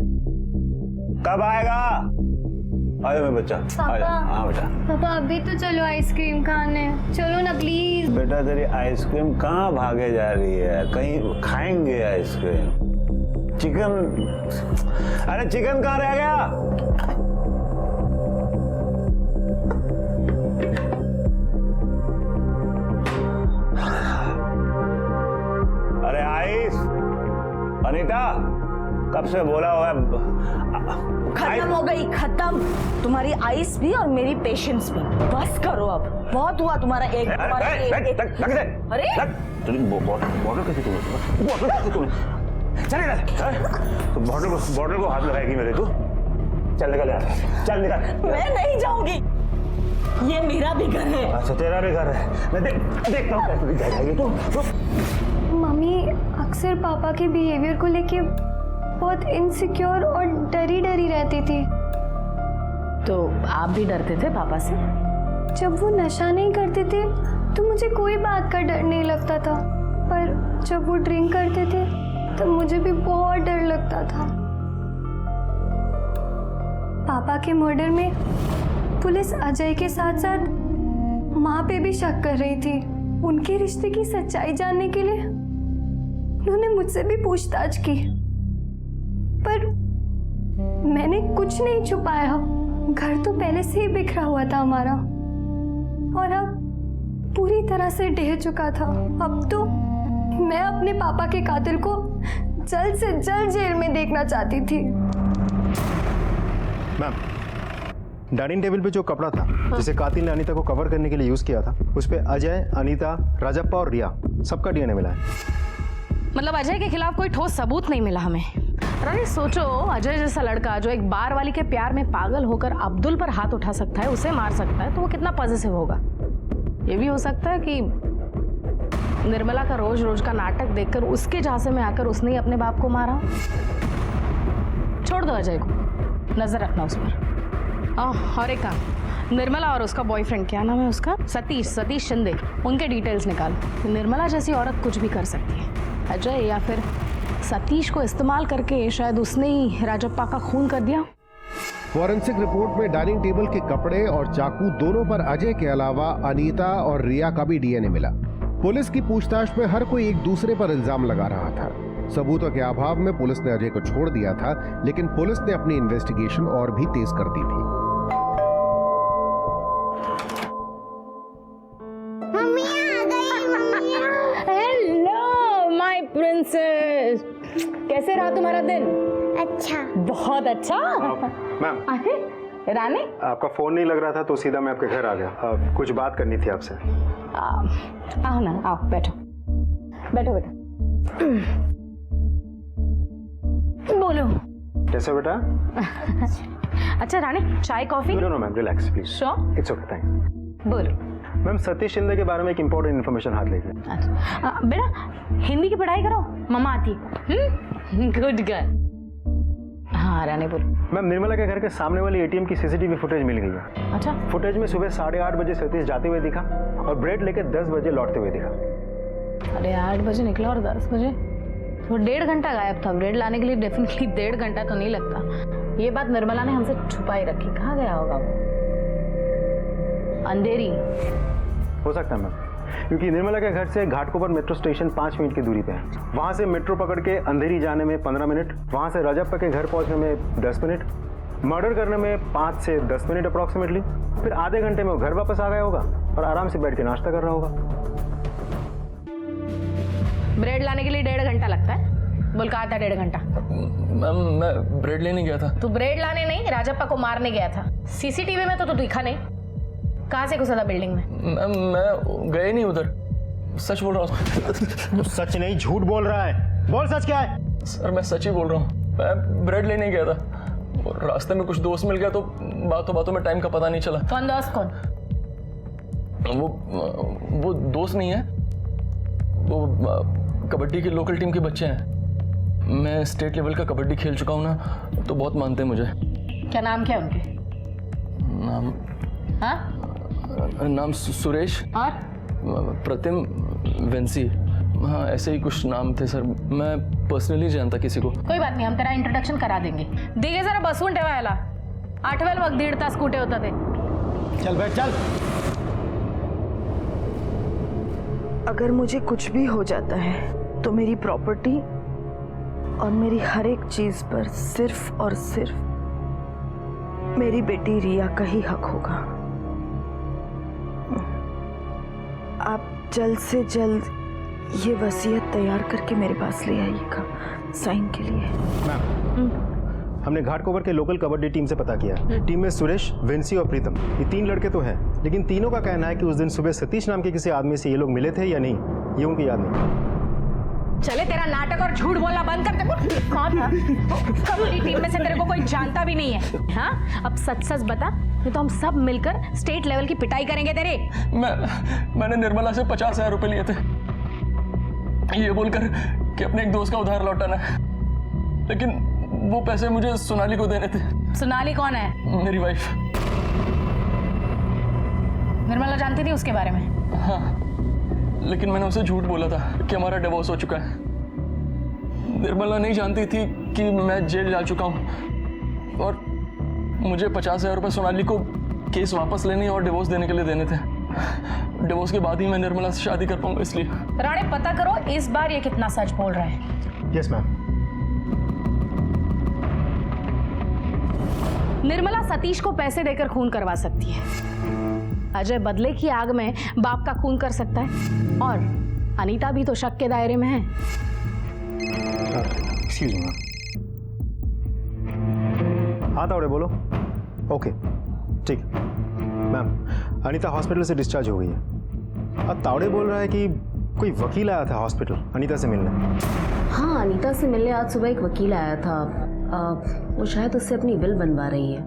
कब आएगा? आयो मैं बच्चा। आया। हाँ बेटा। पापा अभी तो चलो आइसक्रीम खाने, चलो ना प्लीज। बेटा तेरी आइसक्रीम कहाँ भागे जा रही है? कहीं खाएंगे आइसक्रीम। चिकन, अरे चिकन कहाँ रह गया? अरे आइस, अनीता कब से बोला हुआ है। खत्म हो गई, खत्म। तुम्हारी आइस भी और मेरी पेशेंस भी। बस करो अब, बहुत हुआ तुम्हारा एक। अरे बॉटल कैसे तूने? बॉटल कैसे तूने? चले ना तो बॉटल को हाथ लगाएगी मेरे। तू चल निकल यार, चल निकल। मैं नहीं जाऊंगी, ये मेरा भी घर है। अच्छा तेरा भी घर है, मैं देखता हूँ कैसे जाएगी तू। मम्मी अक्सर पापा के बिहेवियर को लेके बहुत इनसिक्योर और डरी डरी रहती थी। तो आप भी डरते थे पापा से? जब वो नशा नहीं करते थे तो मुझे कोई बात का डर नहीं लगता था, पर जब वो ड्रिंक करते थे तो मुझे भी बहुत डर लगता था। पापा के मर्डर में पुलिस अजय के साथ साथ माँ पे भी शक कर रही थी। उनके रिश्ते की सच्चाई जानने के लिए उन्होंने मुझसे भी पूछताछ की, पर मैंने कुछ नहीं छुपाया। घर तो पहले से ही बिखरा हुआ था हमारा, और अब पूरी तरह से ढह चुका था। अब तो मैं अपने पापा के कातिल को जल्द से जल्द जेल में देखना चाहती थी। मैम, डाइनिंग टेबल पे जो कपड़ा था जिसे कातिल ने अनीता को कवर करने के लिए यूज किया था, उस पे अजय, अनीता, राजप्पा और रिया सबका डीएनए मिला है। मतलब अजय के खिलाफ कोई ठोस सबूत नहीं मिला हमें। रानी सोचो, अजय जैसा लड़का जो एक बार वाली के प्यार में पागल होकर अब्दुल पर हाथ उठा सकता है, उसे मार सकता है, तो वो कितना पॉजिटिव होगा। ये भी हो सकता है कि निर्मला का रोज रोज का नाटक देखकर उसके झांसे में आकर उसने ही अपने बाप को मारा। छोड़ दो अजय को, नजर रखना उस पर। और एक काम, निर्मला और उसका बॉयफ्रेंड, क्या नाम है उसका, सतीश शिंदे, उनके डिटेल्स निकाल। निर्मला जैसी औरत कुछ भी कर सकती है। अजय या फिर सतीश को इस्तेमाल करके शायद उसने ही राजप्पा का खून कर दिया। फॉरेंसिक रिपोर्ट में डाइनिंग टेबल के कपड़े और चाकू दोनों पर अजय के अलावा अनीता और रिया का भी डीएनए मिला। पुलिस की पूछताछ में हर कोई एक दूसरे पर इल्जाम लगा रहा था। सबूतों के अभाव में पुलिस ने अजय को छोड़ दिया था, लेकिन पुलिस ने अपनी इन्वेस्टिगेशन और भी तेज कर दी थी। हेलो माय प्रिंसेस, कैसे रहा तुम्हारा दिन? अच्छा, बहुत अच्छा। मैम, अरे रानी, आपका फोन नहीं लग रहा था तो सीधा मैं आपके घर आ गया। कुछ बात करनी थी आपसे। आओ ना, आओ, बैठो बैठो बेटा। बोलो। कैसे बेटा? अच्छा रानी, चाय coffee? No ma'am, relax please. Sure? It's okay, thanks. बोलो। मैम, सतीश शिंदे के बारे में एक इंपॉर्टेंट इन्फॉर्मेशन हाथ लेके। बेटा हिंदी की पढ़ाई करो, मम्मा आती। Good girl. हाँ रानी बोलो। मैम, निर्मला के घर के सामने वाली एटीएम की सीसीटीवी फुटेज मिल गई है। अच्छा। फुटेज में सुबह 8:30 बजे सतीश जाते हुए दिखा और ब्रेड लेके 10 बजे लौटते हुए दिखा। अरे 8 बजे निकला और 10 बजे, वो 1.5 घंटा गायब था। ब्रेड लाने के लिए डेफिनेटली 1.5 घंटा तो नहीं लगता। ये बात निर्मला ने हमसे छुपाई रखी। कहाँ गया होगा वो? अंधेरी हो सकता है मैम, क्योंकि निर्मला के घर से घाटकोपर मेट्रो स्टेशन 5 मिनट की दूरी पे है। वहां से मेट्रो पकड़ के अंधेरी जाने में 15 मिनट, वहां से राजप्पा के घर पहुंचने में 10 मिनट, मर्डर करने में 5 से 10 मिनट अप्रॉक्सीमेटली, फिर आधे घंटे में वो घर वापस आ गया होगा और आराम से बैठ के नाश्ता कर रहा होगा। ब्रेड लाने के लिए 1.5 घंटा लगता है? बोल कहा था 1.5 घंटा? मैम, मैं ब्रेड लेने गया था। तू ब्रेड लाने नहीं, राजप्पा को मारने गया था। सीसीटीवी में तो तू दिखा नहीं। कहाँ से घुसा था बिल्डिंग में? मैम, मैं गए नहीं उधर, सच बोल रहा हूँ। सच नहीं, झूठ बोल रहा है। बोल सच क्या है? सर मैं सच ही बोल रहा हूँ। मैं ब्रेड लेने गया था और रास्ते में कुछ दोस्त मिल गया तो बातों बातों में टाइम का पता नहीं चला। कौन दोस्त? कौन? वो दोस्त नहीं है, वो कबड्डी की लोकल टीम के बच्चे हैं। मैं स्टेट लेवल का कबड्डी खेल चुका हूँ ना, तो बहुत मानते हैं मुझे। क्या नाम क्या है उनके? नाम? हाँ? नाम सुरेश और प्रतिम, वेंसी, हाँ ऐसे ही कुछ नाम थे सर। मैं पर्सनली जानता किसी को। कोई बात नहीं, हम तेरा इंट्रोडक्शन करा देंगे। दिगे जरा बसून ठेवायला 8वेल मग 1.5 तास कुठे होता ते? चल बैठ, चल। अगर मुझे कुछ भी हो जाता है तो मेरी प्रॉपर्टी और मेरी हर एक चीज पर सिर्फ और सिर्फ मेरी बेटी रिया का ही हक होगा। आप जल्द से जल्द ये वसीयत तैयार करके मेरे पास ले आइएगा साइन के लिए। मैम, हमने घाटकोपर के लोकल कबड्डी टीम से पता किया। टीम में सुरेश, वेंसी और प्रीतम, ये 3 लड़के तो हैं, लेकिन तीनों का कहना है कि उस दिन सुबह सतीश नाम के किसी आदमी से ये लोग मिले थे या नहीं, ये उनको याद नहीं। चले तेरा नाटक और झूठ बोलना बंद कर दे। कौन था? कबड्डी टीम में से तेरे को कोई जानता भी नहीं है। हाँ, अब सच सच बता, नहीं तो हम सब मिलकर स्टेट लेवल की पिटाई करेंगे तेरे। मैंने निर्मला से 50,000 रुपए लिए थे, ये बोलकर कि अपने एक दोस्त का उधार लौटाना है, लेकिन वो पैसे मुझे सोनाली को देने थे। सोनाली कौन है? मेरी वाइफ। निर्मला जानती थी उसके बारे में? हाँ, लेकिन मैंने उसे झूठ बोला था कि हमारा डिवोर्स हो चुका है। निर्मला नहीं जानती थी कि मैं जेल जा चुका हूँ और मुझे 50,000 रुपये सोनाली को केस वापस लेने और डिवोर्स देने के लिए देने थे। डिवोर्स के बाद ही मैं निर्मला से शादी कर पाऊंगा, इसलिए। राणे, पता करो इस बार ये कितना सच बोल रहा है। Yes ma'am. निर्मला सतीश को पैसे देकर खून करवा सकती है, अजय बदले की आग में बाप का खून कर सकता है, और अनीता भी तो शक के दायरे में है। Excuse me ma'am. हाँ तावड़े बोलो। ओके ठीक। मैम अनीता हॉस्पिटल से डिस्चार्ज हो गई है। अब तावड़े बोल रहा है कि कोई वकील आया था हॉस्पिटल अनीता से मिलने। हाँ, अनीता से मिलने आज सुबह एक वकील आया था। वो शायद उससे अपनी विल बनवा रही है।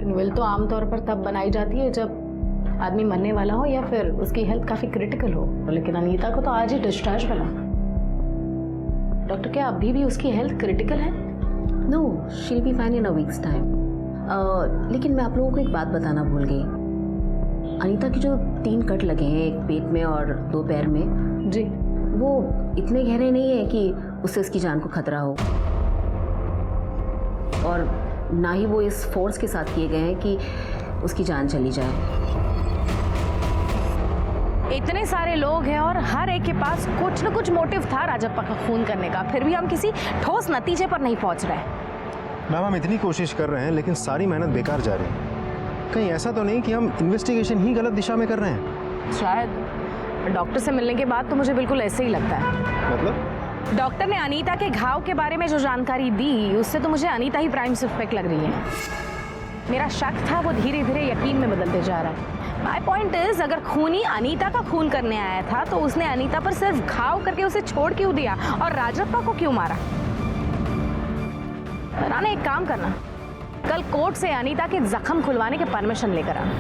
विल तो आमतौर पर तब बनाई जाती है जब आदमी मरने वाला हो या फिर उसकी हेल्थ काफी क्रिटिकल हो, लेकिन अनीता को तो आज ही डिस्चार्ज मिला। डॉक्टर क्या अभी भी उसकी हेल्थ क्रिटिकल है? No, she will be fine in a week's time. लेकिन मैं आप लोगों को एक बात बताना भूल गई। अनीता की जो 3 कट लगे हैं, एक पेट में और 2 पैर में जी, वो इतने गहरे नहीं है कि उससे उसकी जान को खतरा हो, और ना ही वो इस फोर्स के साथ किए गए हैं कि उसकी जान चली जाए। इतने सारे लोग हैं और हर एक के पास कुछ न कुछ मोटिव था राजप्पा का खून करने का, फिर भी हम किसी ठोस नतीजे पर नहीं पहुंच रहे। मैम हम इतनी कोशिश कर रहे हैं लेकिन सारी मेहनत बेकार जा रही है। कहीं ऐसा तो नहीं कि हम इन्वेस्टिगेशन ही गलत दिशा में कर रहे हैं? शायद डॉक्टर से मिलने के बाद तो मुझे बिल्कुल ऐसे ही लगता है। मतलब? डॉक्टर ने अनीता के घाव के बारे में जो जानकारी दी उससे तो मुझे अनीता ही प्राइम सस्पेक्ट लग रही है। मेरा शक था वो धीरे धीरे यकीन में बदलते जा रहा है। माय पॉइंट इज, अगर खूनी अनीता का खून करने आया था तो उसने अनीता पर सिर्फ घाव करके उसे छोड़ क्यों दिया और राजप्पा को क्यों मारा? राणा एक काम करना, कल कोर्ट से अनीता के जख्म खुलवाने के परमिशन लेकर आना।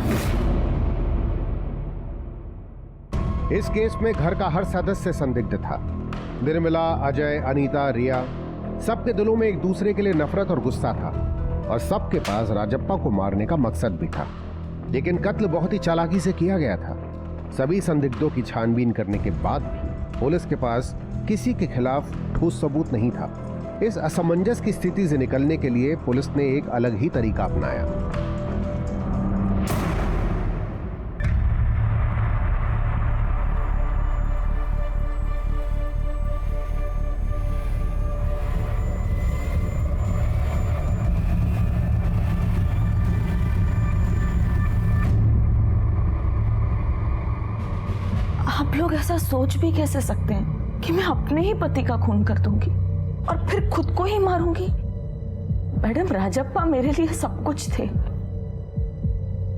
इस केस में घर का हर सदस्य संदिग्ध था। निर्मला, अजय, अनीता, रिया, सबके दिलों में एक दूसरे के लिए नफरत और गुस्सा था और सबके पास राजप्पा को मारने का मकसद भी था। लेकिन कत्ल बहुत ही चालाकी से किया गया था। सभी संदिग्धों की छानबीन करने के बाद भी पुलिस के पास किसी के खिलाफ ठोस सबूत नहीं था। इस असमंजस की स्थिति से निकलने के लिए पुलिस ने एक अलग ही तरीका अपनाया। आप लोग ऐसा सोच भी कैसे सकते हैं कि मैं अपने ही पति का खून कर दूंगी और फिर खुद को ही मारूंगी? मैडम, राजप्पा मेरे लिए सब कुछ थे,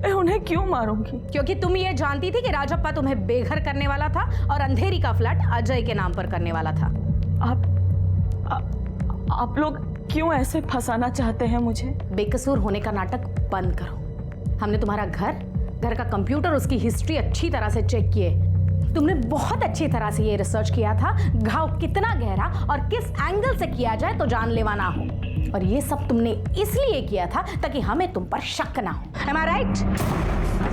मैं उन्हें क्यों मारूंगी? क्योंकि तुम ये जानती थी कि राजप्पा तुम्हें बेघर करने वाला था और अंधेरी का फ्लैट अजय के नाम पर करने वाला था। आप लोग क्यों ऐसे फंसाना चाहते हैं मुझे? बेकसूर होने का नाटक बंद करो। हमने तुम्हारा घर का कंप्यूटर, उसकी हिस्ट्री अच्छी तरह से चेक किए। तुमने बहुत अच्छी तरह से ये रिसर्च किया था घाव कितना गहरा और किस एंगल से किया जाए तो जानलेवा ना हो, और ये सब तुमने इसलिए किया था ताकि हमें तुम पर शक ना हो। Am I right?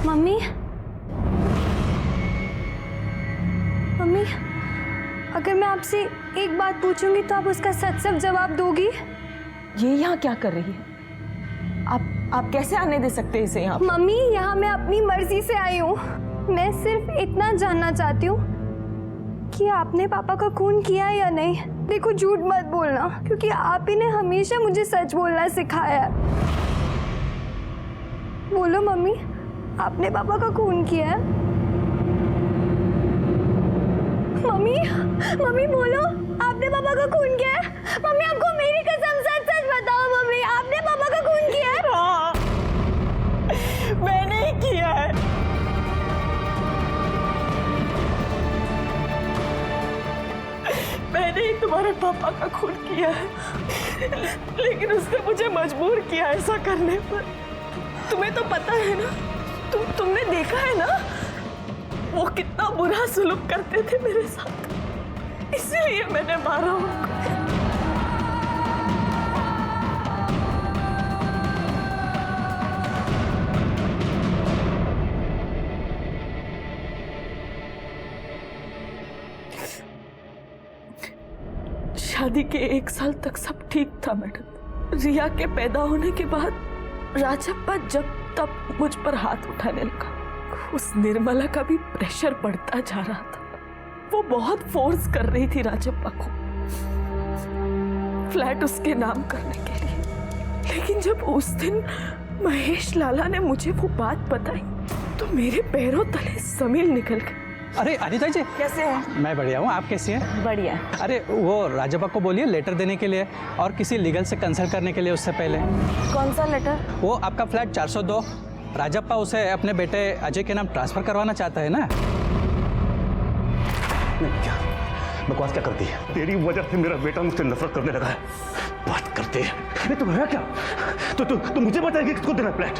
Mummy, mummy, अगर मैं आपसे एक बात पूछूंगी तो आप उसका सच सच जवाब दोगी? ये यहाँ क्या कर रही है? आप कैसे आने दे सकते हैं इसे यहाँ? मम्मी, यहाँ मैं अपनी मर्जी से आई हूँ। मैं सिर्फ इतना जानना चाहती हूँ कि आपने पापा का खून किया है या नहीं। देखो, झूठ मत बोलना, क्योंकि आप ही ने हमेशा मुझे सच बोलना सिखाया है। बोलो मम्मी, आपने पापा का खून किया है? मम्मी, मम्मी बोलो, आपने पापा का खून किया है? मम्मी, आपको मेरी कसम सच सच बताओ मम्मी, आपने पापा का खून किया है? हाँ, मैंने ही किया है। मैंने ही तुम्हारे पापा का खून किया है, लेकिन उसने मुझे मजबूर किया ऐसा करने पर। तुम्हें तो पता है ना, तुमने देखा है ना वो कितना बुरा सलूक करते थे मेरे साथ, इसलिए मैंने मारा उनको। शादी के 1 साल तक सब ठीक था मैडम। रिया के पैदा होने के बाद राजप्पा जब तब मुझ पर हाथ उठाने लगा। उस निर्मला का भी प्रेशर बढ़ता जा रहा था। वो बहुत फोर्स कर रही थी राजप्पा को फ्लैट उसके नाम करने के लिए। लेकिन जब उस दिन महेश लाला ने मुझे वो बात बताई तो मेरे पैरों तले जमीन निकल गई। अरे अनिता जी, कैसे हैं? मैं बढ़िया हूँ, आप कैसी हैं? बढ़िया। अरे वो राजप्पा को बोलिए लेटर देने के लिए और किसी लीगल से कंसल्ट करने के लिए उससे पहले। कौन सा लेटर? वो आपका फ्लैट 402, राजप्पा उसे अपने बेटे अजय के नाम ट्रांसफर करवाना चाहता है ना। नहीं क्या बकवास क्या करती है? तेरी वजह से मेरा बेटा मुझसे नफरत करने लगा है। बात करते हैं। नहीं तुम्हारा क्या? तो मुझे बताएगी किसको देना फ्लैट?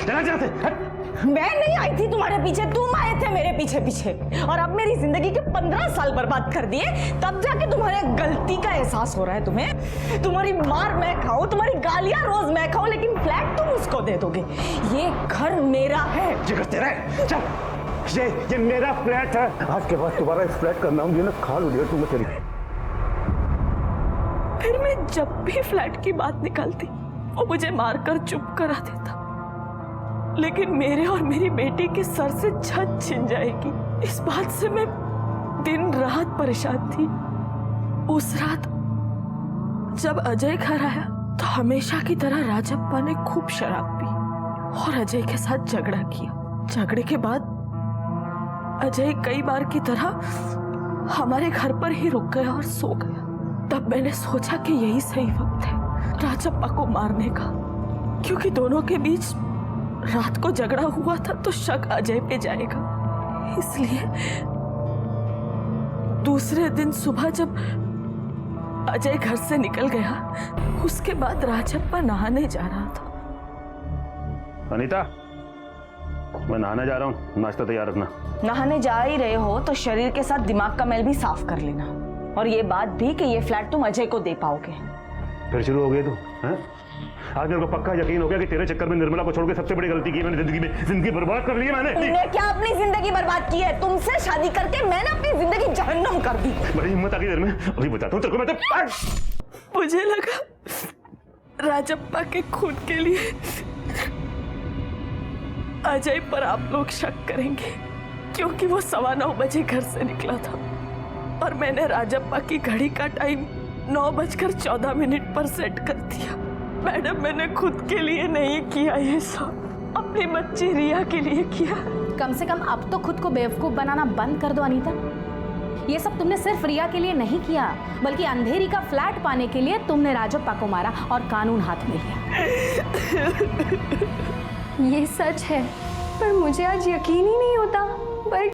जाना चाहते? मैं नहीं आई थी तुम्हारे पीछे, तुम आए थे मेरे पीछे पीछे और अब मेरी जिंदगी के 15 साल बर्बाद कर दिए। तब जाके तुम्हारे गलती का एहसास हो रहा है तुम्हें। तुम्हारी मार मैं खाऊं, तुम्हारी गालियां रोज मैं खाऊं, लेकिन फ्लैट तुम उसको दे दोगे। ये घर मेरा है। जिगर तेरा है। चल ये मेरा फ्लैट है। आज के बाद तुम्हारा इस फ्लैट का नाम जो ना खाल उड़ेगा तुम्हें तेरी। फिर मैं जब भी फ्लैट की बात निकालती वो मुझे मारकर चुप करा देता, लेकिन मेरे और मेरी बेटी के सर से छत छिन जाएगी इस बात से मैं दिन रात परेशान थी। उस रात जब अजय घर आया तो हमेशा की तरह राजप्पा ने खूब शराब पी और अजय के साथ झगड़ा किया। झगड़े के बाद अजय कई बार की तरह हमारे घर पर ही रुक गया और सो गया। तब मैंने सोचा कि यही सही वक्त है राजप्पा को मारने का, क्योंकि दोनों के बीच रात को झगड़ा हुआ था तो शक अजय पे जाएगा। इसलिए दूसरे दिन सुबह जब अजय घर से निकल गया, उसके बाद राजप्पा नहाने जा रहा था। अनीता, मैं नहाने जा रहा हूँ, नाश्ता तैयार रखना। नहाने जा ही रहे हो तो शरीर के साथ दिमाग का मैल भी साफ कर लेना, और ये बात भी कि ये फ्लैट तुम अजय को दे पाओगे। फिर शुरू हो गई तू? आज मेरे को पक्का यकीन हो गया कि तेरे चक्कर में निर्मला को छोड़ के सबसे बड़ी गलती की मैंने जिंदगी में। जिंदगी बर्बाद कर ली है मैंने। तुमने क्या अपनी जिंदगी बर्बाद की है? तुमसे शादी करके मैंने अपनी जिंदगी जहन्नम कर दी। बड़ी हिम्मत आ गई तेरे में, अभी बताता हूँ तेरे को मैं। मुझे लगा राजप्पा के खून के लिए अजय पर आप लोग शक करेंगे, क्योंकि वो 9:15 बजे घर से निकला था और मैंने राजप्पा की घड़ी का टाइम 9:14 पर सेट कर दिया। मैडम, मैंने खुद के लिए नहीं किया ये सब, अपनी बच्ची रिया के लिए किया। कम से कम अब तो खुद को बेवकूफ बनाना बंद कर दो अनीता। ये सब तुमने सिर्फ रिया के लिए नहीं किया, बल्कि अंधेरी का फ्लैट पाने के लिए तुमने राजप्पा को मारा और कानून हाथ में लिया। ये सच है, पर मुझे आज यकीन ही नहीं होता